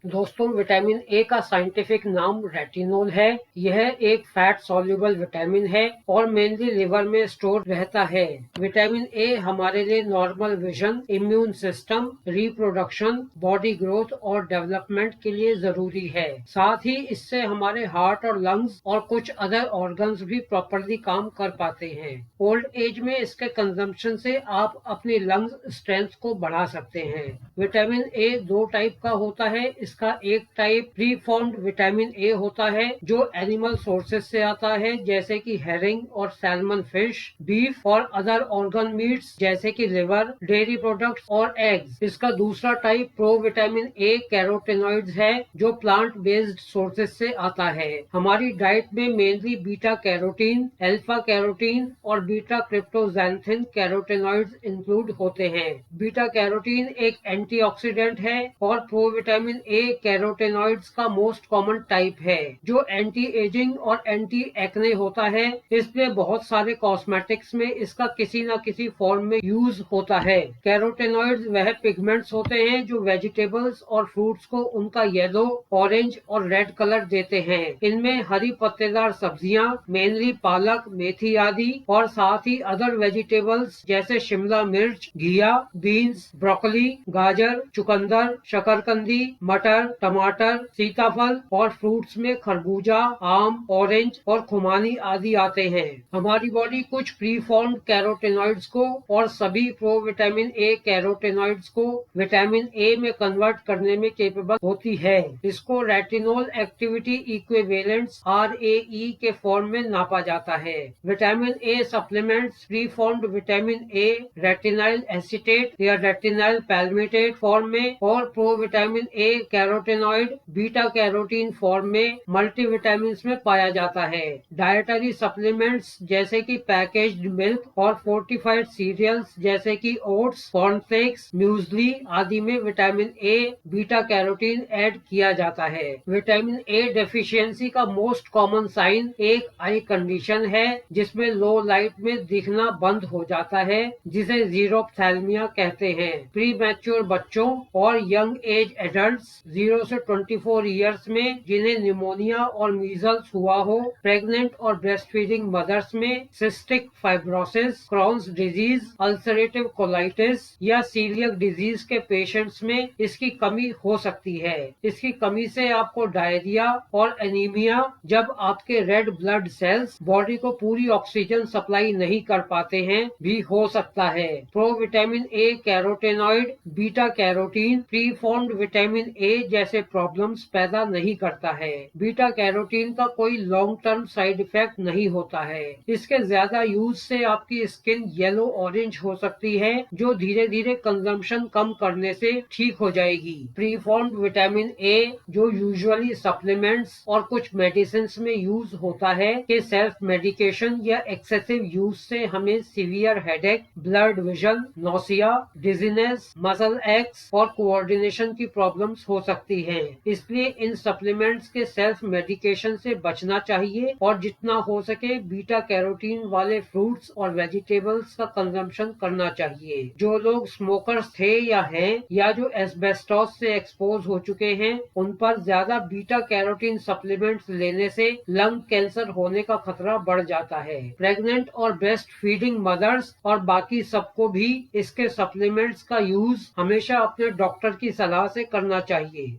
दोस्तों, vitamin A का scientific नाम रेटिनोल है। यह एक फैट सॉल्युबल विटामिन है और मेनली लिवर में स्टोर रहता है। विटामिन ए हमारे लिए normal vision, immune system, reproduction, body growth और डेवलपमेंट के लिए जरूरी है। साथ ही इससे हमारे हार्ट और लंग्स और कुछ अदर ऑर्गन्स भी प्रॉपरली काम कर पाते हैं। ओल्ड एज में इसके कंजम्पशन से आप अपनी लंग्स स्ट्रेंथ को बढ़ा सकते हैं। विटामिन ए दो टाइप का होता है। इसका एक टाइप प्री फॉर्म्ड विटामिन ए होता है जो एनिमल सोर्सेज से आता है, जैसे कि हेरिंग और सैल्मन फिश, बीफ और अदर ऑर्गन मीट्स जैसे कि लिवर, डेयरी प्रोडक्ट्स और एग्स। इसका दूसरा type pro vitamin A carotenoids है जो प्लांट बेस्ड सोर्सेज से आता है। हमारी डाइट में mainly beta carotene, alpha carotene और बीटा क्रिप्टोजैंथिन कैरोटेनॉइड्स इंक्लूड होते हैं। बीटा कैरोटीन एक एंटीऑक्सीडेंट है और प्रोविटामिन ए कैरोटेनॉइड्स का मोस्ट कॉमन टाइप है जो एंटी एजिंग और एंटी एक्ने होता है। इसलिए बहुत सारे कॉस्मेटिक्स में इसका किसी न किसी फॉर्म में यूज होता है। कैरोटेनॉइड्स वह पिगमेंट्स होते हैं जो वेजिटेबल्स और फ्रूट्स को उनका येलो, ऑरेंज और रेड कलर देते हैं। इनमें हरी पत्तेदार सब्जियां, मेनली पालक, मेथी आदि और साथ ही अदर वेजिटेबल्स जैसे शिमला मिर्च, घिया, बीन्स, ब्रोकली, गाजर, चुकंदर, शकरकंदी, मटर, टमाटर, सीताफल और फ्रूट्स में खरबूजा, आम, ऑरेंज और खुमानी आदि आते हैं। हमारी बॉडी कुछ प्री फॉर्म्ड कैरोटेनॉइड्स को और सभी प्रोविटामिन ए कैरोटेनॉइड्स को विटामिन ए में कन्वर्ट करने में केपेबल होती है। इसको रेटिनोल एक्टिविटी इक्विवेलेंट्स RAE के फॉर्म में नापा जाता है। Vitamin A supplements preformed vitamin A retinyl acetate या रेटिनाइल पैल्मिटेट फॉर्म में और provitamin A carotenoid beta carotene form में मल्टीविटामिन में पाया जाता है। डाइटरी सप्लीमेंट्स जैसे कि पैकेज्ड मिल्क और फोर्टिफाइड सीरियल्स जैसे कि ओट्स, कॉर्नफ्लेक्स, म्यूजली आदि में vitamin A beta carotene add किया जाता है। विटामिन ए डेफिशिएंसी का मोस्ट कॉमन साइन एक आई कंडीशन है जिसमें लो लाइट में दिखना बंद हो जाता है, जिसे जीरोप्थैल्मिया कहते हैं। प्री मैच्योर बच्चों और यंग एज एडल्ट्स 0 से 24 ईयर्स में जिन्हें निमोनिया और मीजल्स हुआ हो, प्रेग्नेंट और ब्रेस्ट फीडिंग मदर्स में cystic fibrosis, Crohn's disease, ulcerative colitis या सीलियक डिजीज के पेशेंट्स में इसकी कमी हो सकती है। इसकी कमी से आपको डायरिया और एनीमिया, जब आपके रेड ब्लड सेल्स बॉडी को पूरी ऑक्सीजन सप्लाई नहीं कर पाते हैं, भी हो सकता है। Provitamin A carotenoid beta carotene pre formed vitamin ए जैसे प्रॉब्लम्स पैदा नहीं करता है। बीटा कैरोटीन का कोई लॉन्ग टर्म साइड इफेक्ट नहीं होता है। इसके ज्यादा यूज से आपकी स्किन येलो ऑरेंज हो सकती है जो धीरे धीरे कंजम्पशन कम करने से ठीक हो जाएगी। प्री फॉर्म्ड विटामिन ए जो यूजुअली सप्लीमेंट्स और कुछ मेडिसिन में यूज होता है कि सेल्फ मेडिकेशन या एक्सेसिव यूज से हमें severe headache, blood vision, nausea, dizziness, muscle x और कोऑर्डिनेशन की प्रॉब्लम्स हो सकती हैं। इसलिए इन सप्लीमेंट्स के सेल्फ मेडिकेशन से बचना चाहिए और जितना हो सके बीटा कैरोटीन वाले फ्रूट्स और वेजिटेबल्स का कंजम्पशन करना चाहिए। जो लोग स्मोकर्स थे या हैं या जो एस्बेस्टॉस से एक्सपोज हो चुके हैं, उन पर ज्यादा बीटा कैरोटीन सप्लीमेंट्स लेने से लंग कैंसर होने का खतरा बढ़ जाता है। प्रेग्नेंट और ब्रेस्ट फीडिंग मदर्स और बाकी सबको भी इसके सप्लीमेंट्स का यूज हमेशा अपने डॉक्टर की सलाह से करना चाहिए।